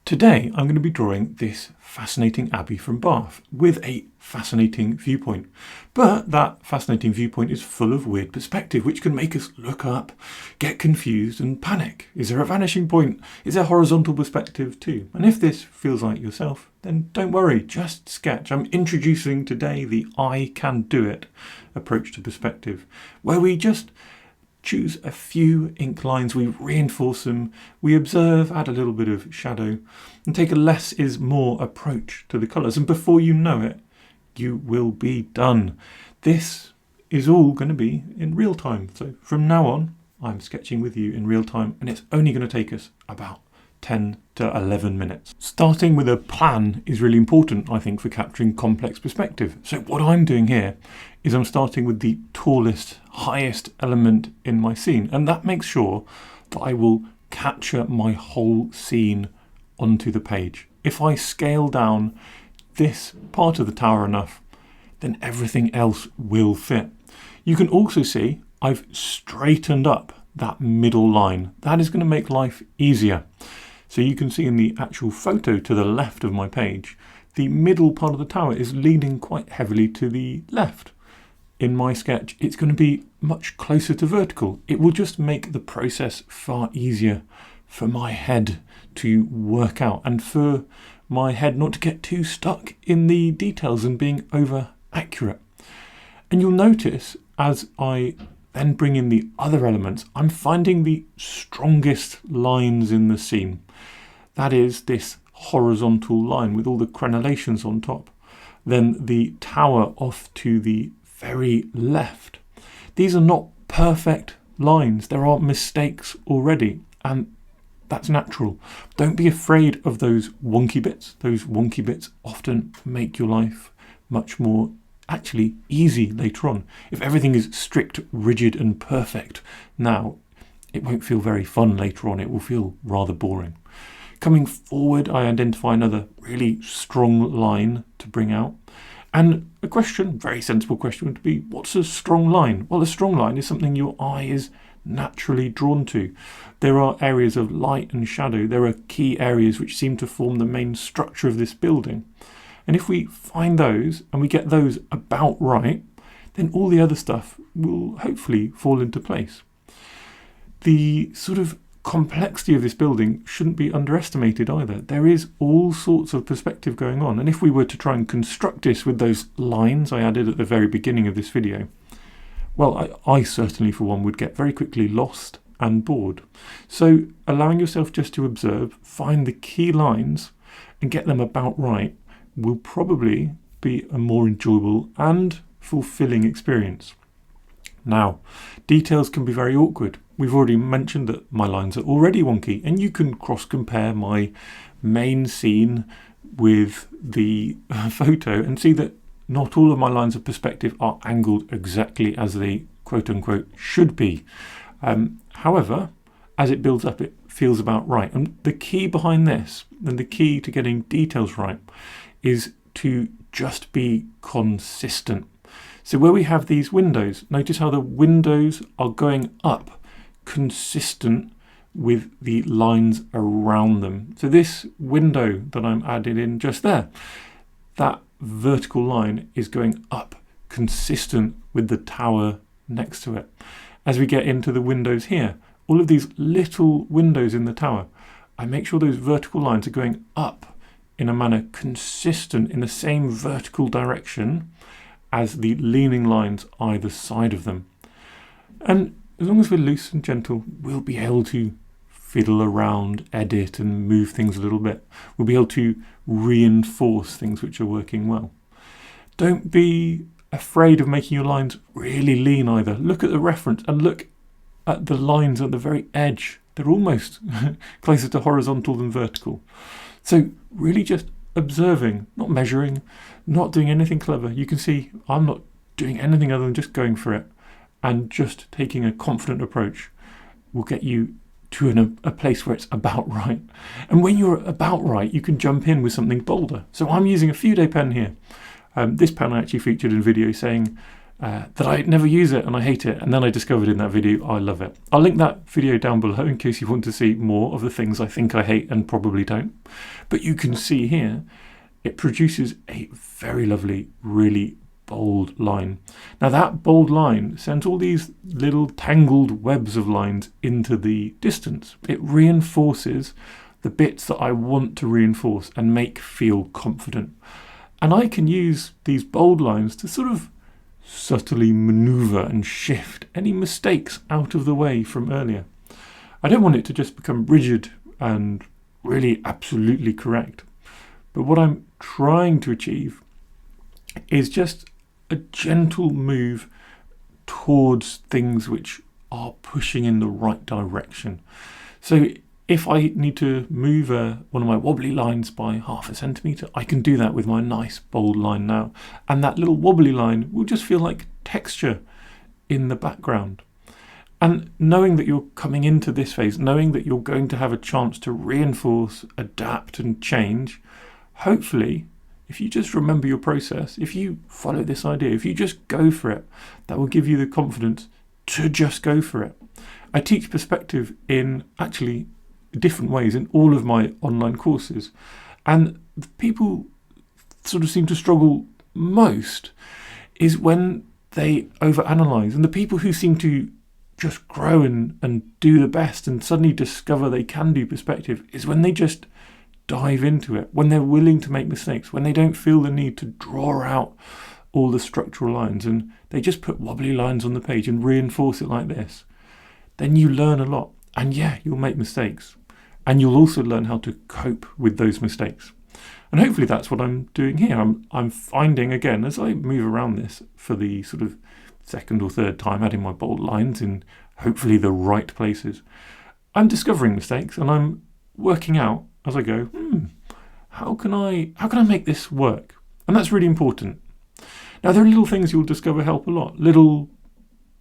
Today I'm going to be drawing this fascinating abbey from Bath with a fascinating viewpoint. But that fascinating viewpoint is full of weird perspective which can make us look up, get confused and panic. Is there a vanishing point? Is there horizontal perspective too? And if this feels like yourself, then don't worry, just sketch. I'm introducing today the I can do it approach to perspective, where we just choose a few ink lines, we reinforce them, we observe, add a little bit of shadow, and take a less is more approach to the colours. And before you know it, you will be done. This is all going to be in real time. So from now on, I'm sketching with you in real time, and it's only going to take us about 10 to 11 minutes. Starting with a plan is really important, I think, for capturing complex perspective. So what I'm doing here is I'm starting with the tallest, highest element in my scene, and that makes sure that I will capture my whole scene onto the page. If I scale down this part of the tower enough, then everything else will fit. You can also see I've straightened up that middle line. That is going to make life easier. So you can see in the actual photo to the left of my page, the middle part of the tower is leaning quite heavily to the left. In my sketch, it's going to be much closer to vertical. It will just make the process far easier for my head to work out and for my head not to get too stuck in the details and being over accurate. And you'll notice as I then bring in the other elements, I'm finding the strongest lines in the scene. That is this horizontal line with all the crenellations on top. Then the tower off to the very left. These are not perfect lines. There are mistakes already, and that's natural. Don't be afraid of those wonky bits. Those wonky bits often make your life much more actually easy later on. If everything is strict, rigid and perfect now, it won't feel very fun later on. It will feel rather boring. Coming forward, I identify another really strong line to bring out. And a question, very sensible question, would be, what's a strong line? Well, a strong line is something your eye is naturally drawn to. There are areas of light and shadow. There are key areas which seem to form the main structure of this building. And if we find those and we get those about right, then all the other stuff will hopefully fall into place. The sort of complexity of this building shouldn't be underestimated either. There is all sorts of perspective going on. And if we were to try and construct this with those lines I added at the very beginning of this video, well, I certainly for one would get very quickly lost and bored. So allowing yourself just to observe, find the key lines and get them about right will probably be a more enjoyable and fulfilling experience. Now, details can be very awkward. We've already mentioned that my lines are already wonky, and you can cross-compare my main scene with the photo and see that not all of my lines of perspective are angled exactly as they quote-unquote should be. However, as it builds up, it feels about right. And the key behind this, and the key to getting details right, is to just be consistent. So where we have these windows, notice how the windows are going up consistent with the lines around them. So this window that I'm adding in just there, that vertical line is going up consistent with the tower next to it. As we get into the windows here, all of these little windows in the tower, I make sure those vertical lines are going up in a manner consistent in the same vertical direction as the leaning lines either side of them. And as long as we're loose and gentle, we'll be able to fiddle around, edit and move things a little bit. We'll be able to reinforce things which are working well. Don't be afraid of making your lines really lean either. Look at the reference and look at the lines at the very edge. They're almost closer to horizontal than vertical. So really just observing, not measuring, not doing anything clever. You can see I'm not doing anything other than just going for it, and just taking a confident approach will get you to a place where it's about right. And when you're about right, you can jump in with something bolder. So I'm using a few day pen here. This pen I actually featured in a video saying that I never use it and I hate it. And then I discovered in that video, I love it. I'll link that video down below in case you want to see more of the things I think I hate and probably don't. But you can see here, it produces a very lovely, really bold line. Now that bold line sends all these little tangled webs of lines into the distance. It reinforces the bits that I want to reinforce and make feel confident. And I can use these bold lines to sort of subtly maneuver and shift any mistakes out of the way from earlier. I don't want it to just become rigid and really absolutely correct. But what I'm trying to achieve is just a gentle move towards things which are pushing in the right direction. So if I need to move one of my wobbly lines by 0.5 centimetre, I can do that with my nice bold line now. And that little wobbly line will just feel like texture in the background. And knowing that you're coming into this phase, knowing that you're going to have a chance to reinforce, adapt and change, hopefully, if you just remember your process, if you follow this idea, if you just go for it, that will give you the confidence to just go for it. I teach perspective in actually different ways in all of my online courses. And the people sort of seem to struggle most is when they overanalyze. And the people who seem to just grow and do the best and suddenly discover they can do perspective is when they just dive into it, when they're willing to make mistakes, when they don't feel the need to draw out all the structural lines and they just put wobbly lines on the page and reinforce it like this. Then you learn a lot. And yeah, you'll make mistakes. And you'll also learn how to cope with those mistakes. And hopefully that's what I'm doing here. I'm finding, again, as I move around this for the sort of second or third time, adding my bold lines in hopefully the right places, I'm discovering mistakes and I'm working out as I go, how can I make this work? And that's really important. Now, there are little things you'll discover help a lot, little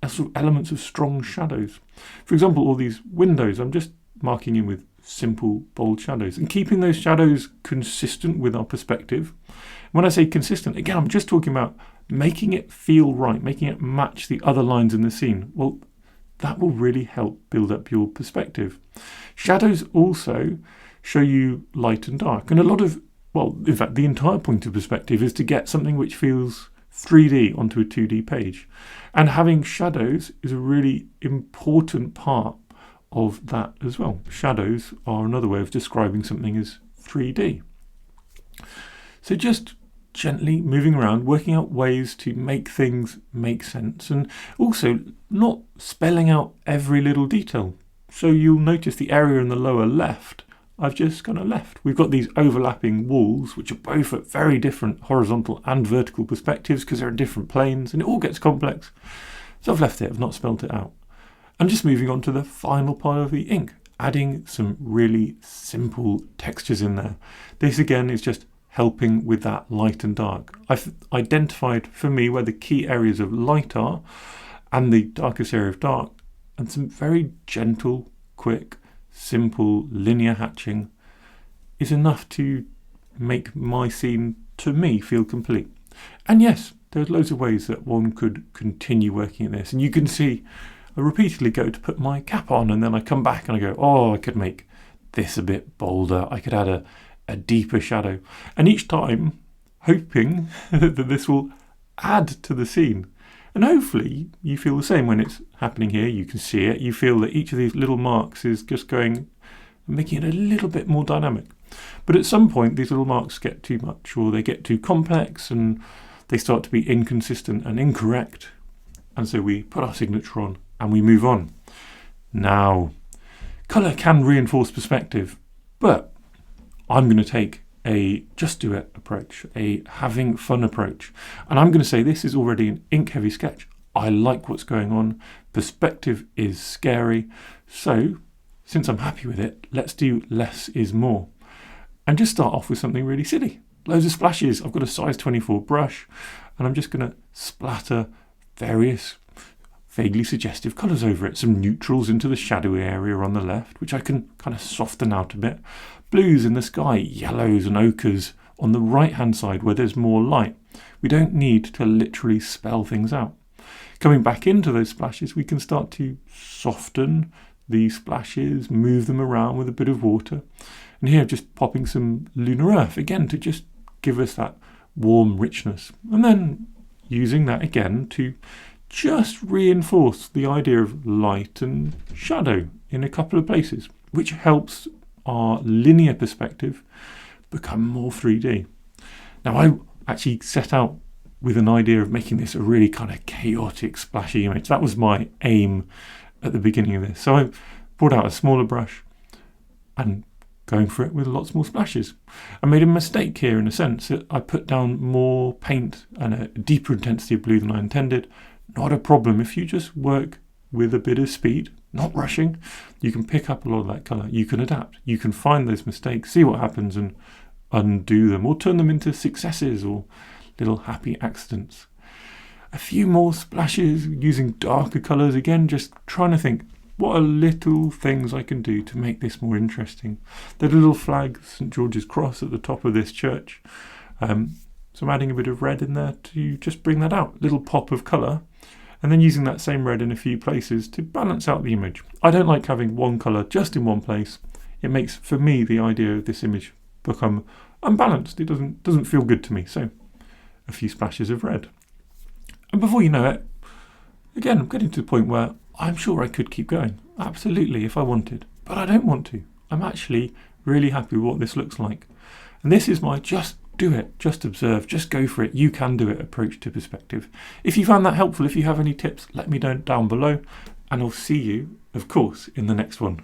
sort of elements of strong shadows. For example, all these windows, I'm just marking in with simple, bold shadows and keeping those shadows consistent with our perspective. When I say consistent, again, I'm just talking about making it feel right, making it match the other lines in the scene. Well, that will really help build up your perspective. Shadows also show you light and dark. And a lot of, well, in fact, the entire point of perspective is to get something which feels 3D onto a 2D page. And having shadows is a really important part of that as well. Shadows are another way of describing something as 3D. So just gently moving around, working out ways to make things make sense, and also not spelling out every little detail. So you'll notice the area in the lower left, I've just kind of left. We've got these overlapping walls, which are both at very different horizontal and vertical perspectives because they're in different planes, and it all gets complex. So I've left it, I've not spelt it out. I'm just moving on to the final part of the ink, adding some really simple textures in there. This again is just helping with that light and dark. I've identified for me where the key areas of light are and the darkest area of dark, and some very gentle, quick, simple linear hatching is enough to make my scene, to me, feel complete. And yes, there's loads of ways that one could continue working at this. And you can see I repeatedly go to put my cap on and then I come back and I go, oh, I could make this a bit bolder. I could add a deeper shadow. And each time hoping that this will add to the scene. And hopefully you feel the same when it's happening here. You can see it. You feel that each of these little marks is just going, making it a little bit more dynamic. But at some point, these little marks get too much, or they get too complex, and they start to be inconsistent and incorrect. And so we put our signature on and we move on. Now, colour can reinforce perspective, but I'm going to take a just do it approach, a having fun approach. And I'm going to say this is already an ink heavy sketch. I like what's going on. Perspective is scary. So since I'm happy with it, let's do less is more. And just start off with something really silly. Loads of splashes. I've got a size 24 brush and I'm just going to splatter various vaguely suggestive colours over it. Some neutrals into the shadowy area on the left, which I can kind of soften out a bit. Blues in the sky, yellows and ochres on the right hand side where there's more light. We don't need to literally spell things out. Coming back into those splashes, we can start to soften these splashes, move them around with a bit of water. And here just popping some lunar earth, again, to just give us that warm richness. And then using that again to just reinforce the idea of light and shadow in a couple of places, which helps our linear perspective become more 3D. Now, I actually set out with an idea of making this a really kind of chaotic, splashy image. That was my aim at the beginning of this. So I brought out a smaller brush and going for it with lots more splashes. I made a mistake here in a sense that I put down more paint and a deeper intensity of blue than I intended. Not a problem. If you just work with a bit of speed, not rushing, you can pick up a lot of that colour. You can adapt. You can find those mistakes, see what happens and undo them, or turn them into successes or little happy accidents. A few more splashes using darker colours, again, just trying to think, what are little things I can do to make this more interesting? The little flag, St George's Cross at the top of this church. So I'm adding a bit of red in there to just bring that out, little pop of colour, and then using that same red in a few places to balance out the image. I don't like having one colour just in one place. It makes, for me, the idea of this image become unbalanced. It doesn't feel good to me. So a few splashes of red. And before you know it, again, I'm getting to the point where I'm sure I could keep going. Absolutely, if I wanted. But I don't want to. I'm actually really happy with what this looks like. And this is my just do it, just observe, just go for it, you can do it approach to perspective. If you found that helpful, if you have any tips, let me know down below. And I'll see you, of course, in the next one.